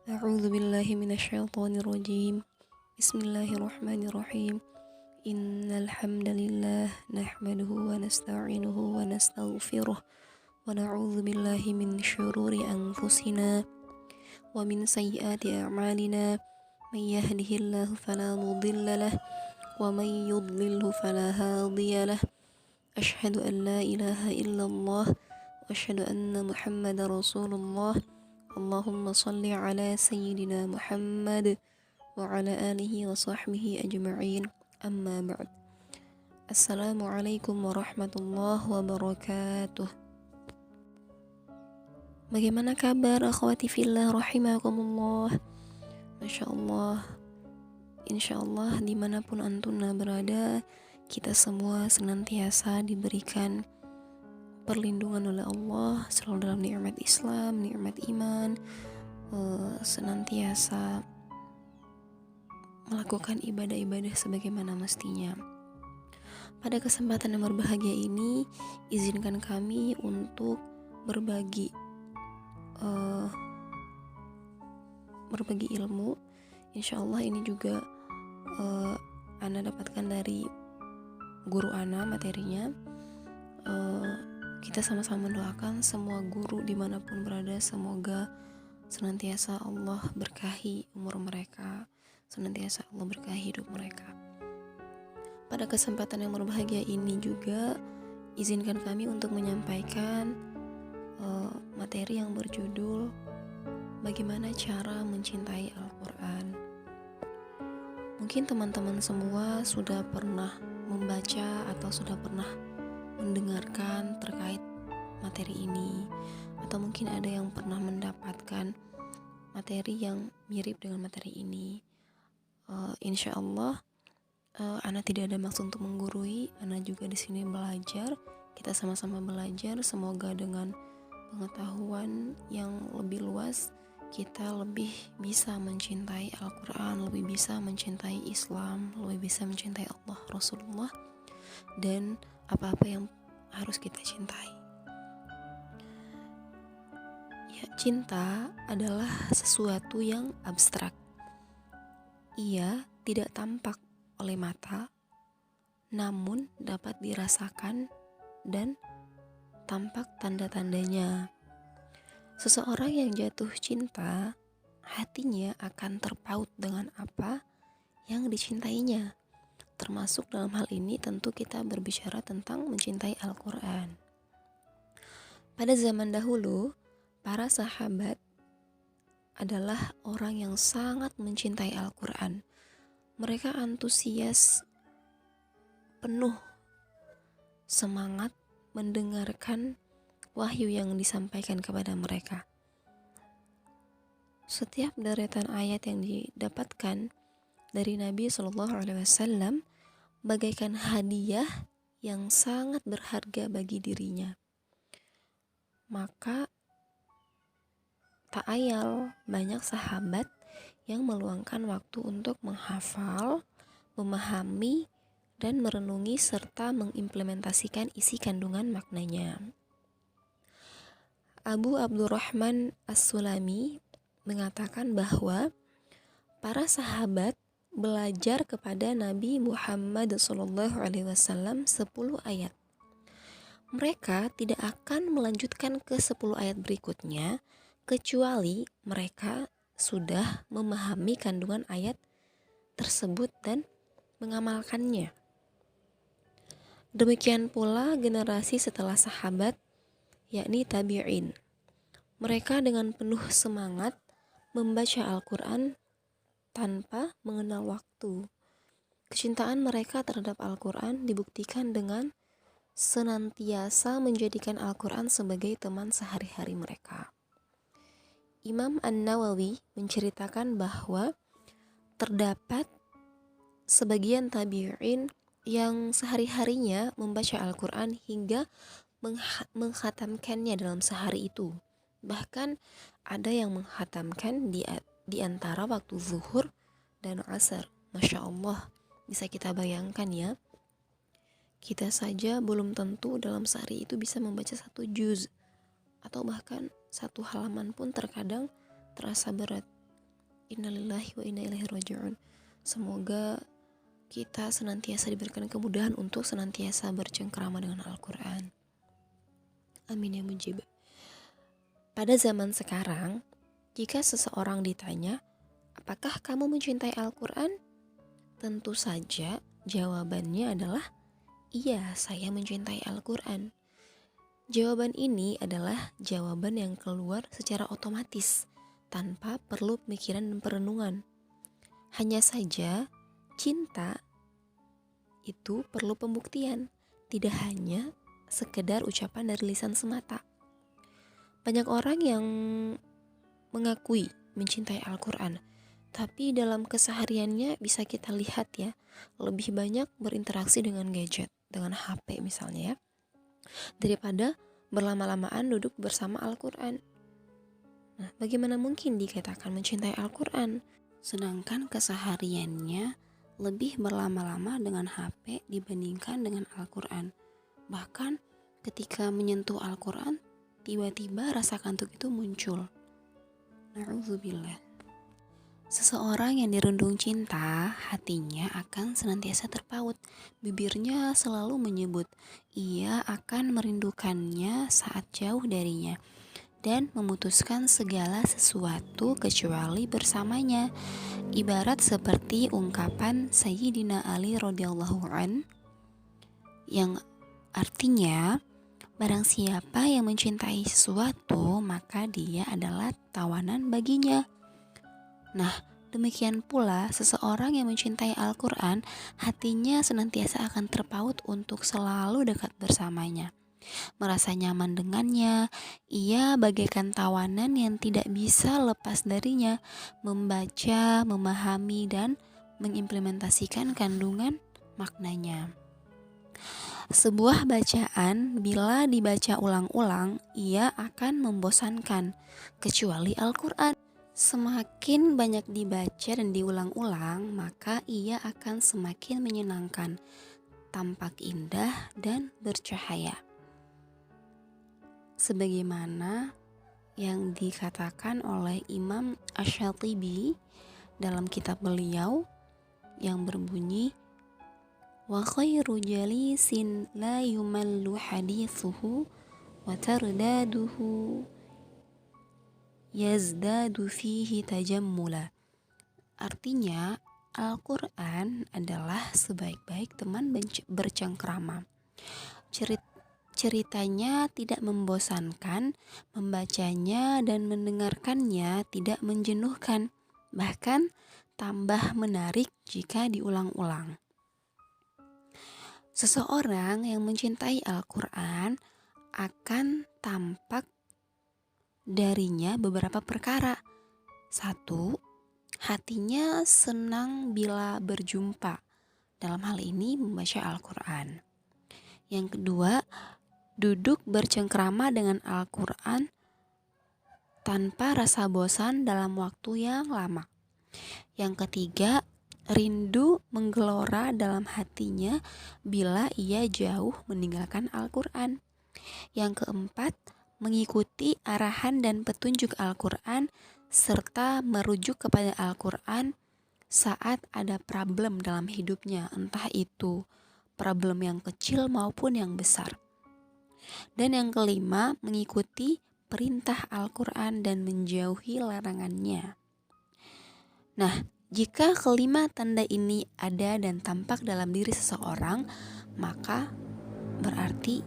أعوذ بالله من الشيطان الرجيم. بسم الله الرحمن الرحيم. إن الحمد لله نحمده ونستعينه ونستغفره ونعوذ بالله من شرور أنفسنا ومن سيئات أعمالنا. من يهده الله فلا مضل له ومن يضلله فلا هادي له. أشهد أن لا إله إلا الله وأشهد أن محمد رسول الله. اللهم صل على سيدنا محمد وعلى آله وصحبه أجمعين. أما بعد. Assalamualaikum warahmatullahi wabarakatuh. Bagaimana kabar akhwati fillah rahimakumullah? Masya Allah, insya Allah dimanapun antuna berada, kita semua senantiasa diberikan perlindungan oleh Allah, selalu dalam nikmat Islam, nikmat iman, senantiasa melakukan ibadah-ibadah sebagaimana mestinya. Pada kesempatan yang berbahagia ini, izinkan kami untuk berbagi ilmu. Insya Allah ini juga Ana dapatkan dari guru Ana materinya. Kita sama-sama mendoakan semua guru dimanapun berada, semoga senantiasa Allah berkahi umur mereka, senantiasa Allah berkahi hidup mereka. Pada kesempatan yang berbahagia ini juga izinkan kami untuk menyampaikan materi yang berjudul bagaimana cara mencintai Al-Quran. Mungkin teman-teman semua sudah pernah membaca atau sudah pernah mendengarkan terkait materi ini, atau mungkin ada yang pernah mendapatkan materi yang mirip dengan materi ini. Insya Allah, Ana tidak ada maksud untuk menggurui. Ana juga di sini belajar. Kita sama-sama belajar. Semoga dengan pengetahuan yang lebih luas, kita lebih bisa mencintai Al-Quran, lebih bisa mencintai Islam, lebih bisa mencintai Allah, Rasulullah, dan apa-apa yang harus kita cintai. Ya, cinta adalah sesuatu yang abstrak. Ia tidak tampak oleh mata, namun dapat dirasakan dan tampak tanda-tandanya. Seseorang yang jatuh cinta, hatinya akan terpaut dengan apa yang dicintainya. Termasuk dalam hal ini tentu kita berbicara tentang mencintai Al-Quran. Pada zaman dahulu, para sahabat adalah orang yang sangat mencintai Al-Quran. Mereka antusias, penuh semangat mendengarkan wahyu yang disampaikan kepada mereka. Setiap deretan ayat yang didapatkan dari Nabi SAW bagaikan hadiah yang sangat berharga bagi dirinya. Maka tak ayal banyak sahabat yang meluangkan waktu untuk menghafal, memahami, dan merenungi serta mengimplementasikan isi kandungan maknanya. Abu Abdurrahman As-Sulami mengatakan bahwa para sahabat belajar kepada Nabi Muhammad SAW 10 ayat. Mereka tidak akan melanjutkan ke 10 ayat berikutnya kecuali mereka sudah memahami kandungan ayat tersebut dan mengamalkannya. Demikian pula generasi setelah sahabat, yakni tabi'in. Mereka dengan penuh semangat membaca Al-Quran tanpa mengenal waktu. Kecintaan mereka terhadap Al-Quran dibuktikan dengan senantiasa menjadikan Al-Quran sebagai teman sehari-hari mereka. Imam An-Nawawi menceritakan bahwa terdapat sebagian tabi'in yang sehari-harinya membaca Al-Quran hingga menghatamkannya dalam sehari itu. Bahkan ada yang menghatamkan di antara waktu zuhur dan asar. Masya Allah, bisa kita bayangkan ya. Kita saja belum tentu dalam sehari itu bisa membaca 1 juz, atau bahkan 1 halaman pun terkadang terasa berat. Innalillahi wa inna ilaihi raji'un. Semoga kita senantiasa diberikan kemudahan untuk senantiasa bercengkrama dengan Al-Quran. Amin ya mujib. Pada zaman sekarang, jika seseorang ditanya, apakah kamu mencintai Al-Quran? Tentu saja jawabannya adalah, iya, saya mencintai Al-Quran. Jawaban ini adalah jawaban yang keluar secara otomatis, tanpa perlu pemikiran dan perenungan. Hanya saja, cinta itu perlu pembuktian, tidak hanya sekedar ucapan dari lisan semata. Banyak orang yang mengakui mencintai Al-Quran, tapi dalam kesehariannya bisa kita lihat ya, lebih banyak berinteraksi dengan gadget, dengan HP misalnya ya, daripada berlama-lamaan duduk bersama Al-Quran. Nah, bagaimana mungkin dikatakan mencintai Al-Quran, sedangkan kesehariannya lebih berlama-lama dengan HP dibandingkan dengan Al-Quran. Bahkan ketika menyentuh Al-Quran, tiba-tiba rasa kantuk itu muncul. Na'udzubillah. Seseorang yang dirundung cinta, hatinya akan senantiasa terpaut. Bibirnya selalu menyebut, ia akan merindukannya saat jauh darinya, dan memutuskan segala sesuatu kecuali bersamanya. Ibarat seperti ungkapan Sayyidina Ali radhiyallahu an, yang artinya, barang siapa yang mencintai sesuatu, maka dia adalah tawanan baginya. Nah, demikian pula seseorang yang mencintai Al-Quran, hatinya senantiasa akan terpaut untuk selalu dekat bersamanya. Merasa nyaman dengannya, ia bagaikan tawanan yang tidak bisa lepas darinya, membaca, memahami, dan mengimplementasikan kandungan maknanya. Sebuah bacaan bila dibaca ulang-ulang, ia akan membosankan, kecuali Al-Quran. Semakin banyak dibaca dan diulang-ulang, maka ia akan semakin menyenangkan, tampak indah dan bercahaya. Sebagaimana yang dikatakan oleh Imam Asy-Syatibi dalam kitab beliau yang berbunyi, wa khairu jalisin la yumallu hadithuhu wa tardaduhu yazdadu fihi tajammula. Artinya, Al-Quran adalah sebaik-baik teman bercengkrama. Ceritanya tidak membosankan, membacanya dan mendengarkannya tidak menjenuhkan, bahkan tambah menarik jika diulang-ulang. Seseorang yang mencintai Al-Quran akan tampak darinya beberapa perkara. 1. Hatinya senang bila berjumpa, dalam hal ini membaca Al-Quran. Yang kedua, duduk bercengkrama dengan Al-Quran tanpa rasa bosan dalam waktu yang lama. Yang ketiga, rindu menggelora dalam hatinya bila ia jauh meninggalkan Al-Quran. Yang keempat, mengikuti arahan dan petunjuk Al-Quran serta merujuk kepada Al-Quran saat ada problem dalam hidupnya, entah itu problem yang kecil maupun yang besar. Dan yang kelima, mengikuti perintah Al-Quran dan menjauhi larangannya. Nah, jika kelima tanda ini ada dan tampak dalam diri seseorang, maka berarti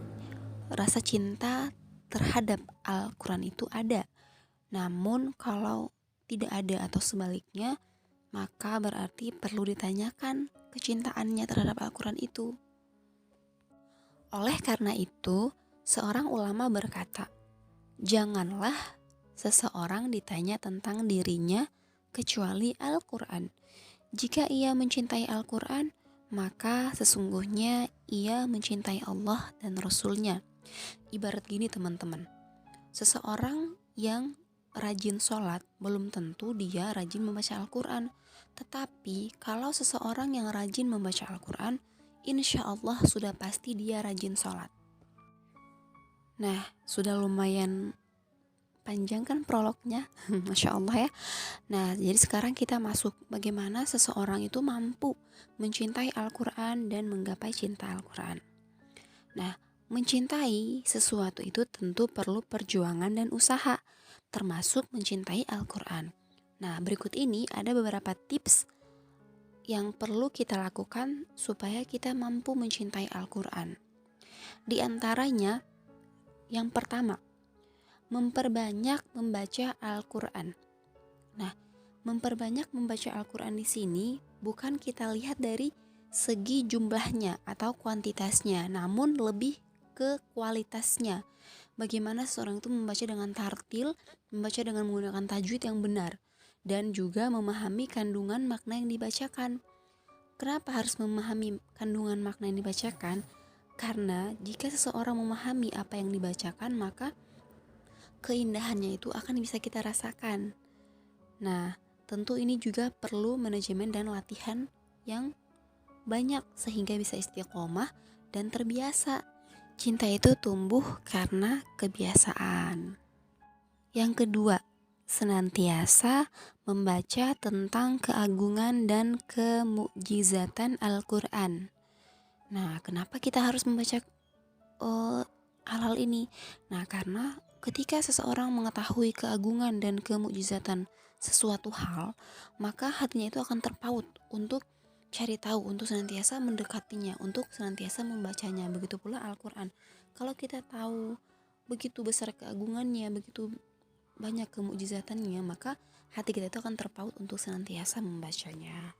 rasa cinta terhadap Al-Quran itu ada. Namun kalau tidak ada atau sebaliknya, maka berarti perlu ditanyakan kecintaannya terhadap Al-Quran itu. Oleh karena itu, seorang ulama berkata, janganlah seseorang ditanya tentang dirinya kecuali Al-Quran. Jika ia mencintai Al-Quran, maka sesungguhnya ia mencintai Allah dan Rasul-Nya. Ibarat gini teman-teman, seseorang yang rajin sholat belum tentu dia rajin membaca Al-Quran. Tetapi kalau seseorang yang rajin membaca Al-Quran, insya Allah sudah pasti dia rajin sholat. Nah, sudah lumayan panjang kan prolognya. Masya Allah ya. Nah, jadi sekarang kita masuk bagaimana seseorang itu mampu mencintai Al-Quran dan menggapai cinta Al-Quran. Nah, mencintai sesuatu itu tentu perlu perjuangan dan usaha, termasuk mencintai Al-Quran. Nah, berikut ini ada beberapa tips yang perlu kita lakukan supaya kita mampu mencintai Al-Quran. Di antaranya, yang pertama, memperbanyak membaca Al-Quran. Nah, memperbanyak membaca Al-Quran di sini bukan kita lihat dari segi jumlahnya atau kuantitasnya, namun lebih ke kualitasnya. Bagaimana seorang itu membaca dengan tartil, membaca dengan menggunakan tajwid yang benar, dan juga memahami kandungan makna yang dibacakan. Kenapa harus memahami kandungan makna yang dibacakan? Karena jika seseorang memahami apa yang dibacakan, maka keindahannya itu akan bisa kita rasakan. Nah, tentu ini juga perlu manajemen dan latihan yang banyak sehingga bisa istiqomah dan terbiasa. Cinta itu tumbuh karena kebiasaan. Yang kedua, senantiasa membaca tentang keagungan dan kemukjizatan Al-Quran. Nah, kenapa kita harus membaca hal-hal ini? Nah, karena ketika seseorang mengetahui keagungan dan kemukjizatan sesuatu hal, maka hatinya itu akan terpaut untuk cari tahu, untuk senantiasa mendekatinya, untuk senantiasa membacanya. Begitu pula Al-Quran. Kalau kita tahu begitu besar keagungannya, begitu banyak kemukjizatannya, maka hati kita itu akan terpaut untuk senantiasa membacanya.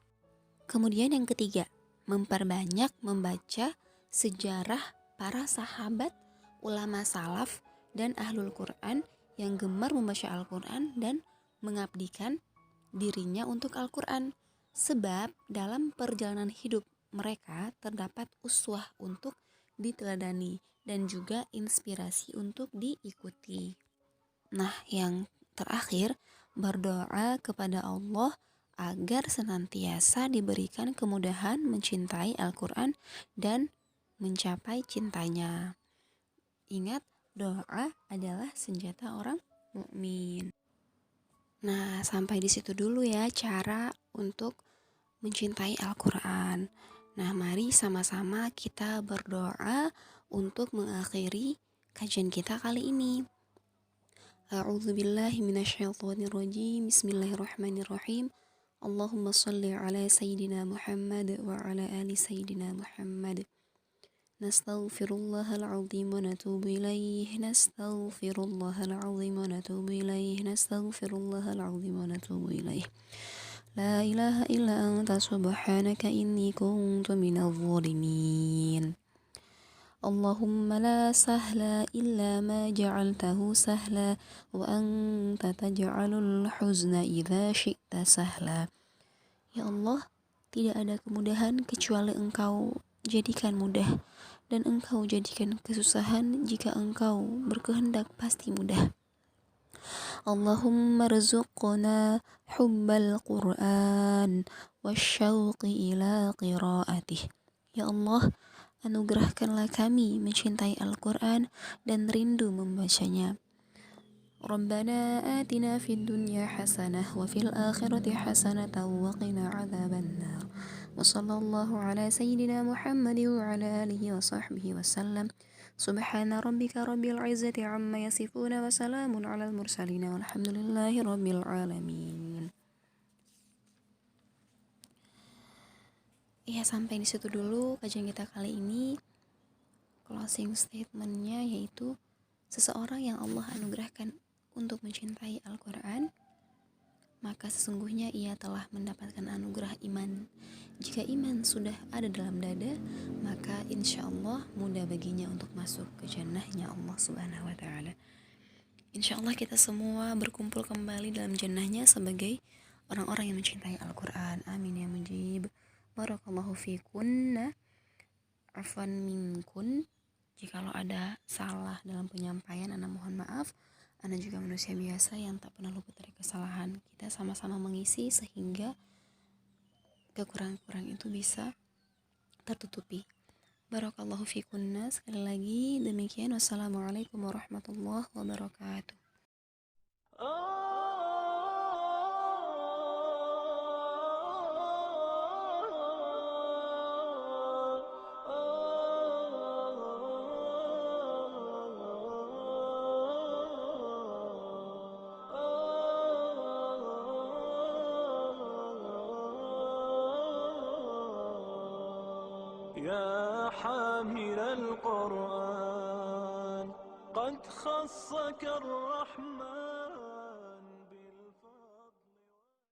Kemudian yang ketiga, memperbanyak membaca sejarah para sahabat, ulama salaf, dan ahlul Quran yang gemar membaca Al-Quran dan mengabdikan dirinya untuk Al-Quran. Sebab dalam perjalanan hidup mereka terdapat uswah untuk diteladani dan juga inspirasi untuk diikuti. Nah, yang terakhir, berdoa kepada Allah agar senantiasa diberikan kemudahan mencintai Al-Quran dan mencapai cintanya. Ingat, doa adalah senjata orang mukmin. Nah, sampai di situ dulu ya cara untuk mencintai Al-Quran. Nah, mari sama-sama kita berdoa untuk mengakhiri kajian kita kali ini. A'udzu billahi minasyaitonir rajim. Bismillahirrahmanirrahim. Allahumma shalli ala sayyidina Muhammad wa ala ali sayyidina Muhammad. Nastaghfirullahal azim wa natubu ilaih. Nastaghfirullahal azim wa natubu ilaih. Nastaghfirullahal azim wa natubu ilaih. La ilaha illa anta subhanaka inni kuntu minadh dhalimin. Allahumma la sahla illa ma ja'altahu sahla wa anta taj'alul huzna idza syi'ta sahla. Ya Allah, tidak ada kemudahan kecuali Engkau jadikan mudah, dan Engkau jadikan kesusahan jika Engkau berkehendak pasti mudah. Allahumma rzuqna hubbal Qur'an wasyauqi ila qiraatih. Ya Allah, anugerahkanlah kami mencintai Al-Quran dan rindu membacanya. Rabbana atina fid dunya hasanah wa fil akhirati hasanah wa qina adzabannar. Wa sallallahu ala sayyidina Muhammad wa ala alihi wa sahbihi wa sallam. Subhana rabbika rabbil izzati amma yasifuna wa salamun alal mursalin walhamdulillahi rabbil alamin. Ya, sampai di situ dulu kajian kita kali ini. Closing statementnya yaitu seseorang yang Allah anugerahkan untuk mencintai Al-Quran, maka sesungguhnya ia telah mendapatkan anugerah iman. Jika iman sudah ada dalam dada, maka insya Allah mudah baginya untuk masuk ke jannahnya Allah Subhanahu wa Ta'ala. Insya Allah kita semua berkumpul kembali dalam jannahnya sebagai orang-orang yang mencintai Al-Quran. Amin ya mujib. Barakallahu fikunna, afwan minkun. Jikalau ada salah dalam penyampaian, Ana mohon maaf. Ana juga manusia biasa yang tak pernah luput dari kesalahan. Kita sama-sama mengisi sehingga kekurangan-kekurangan itu bisa tertutupi. Barakallahu fikunna. Sekali lagi demikian. Wassalamualaikum warahmatullahi wabarakatuh. يا حامل القرآن قد خصك الرحمن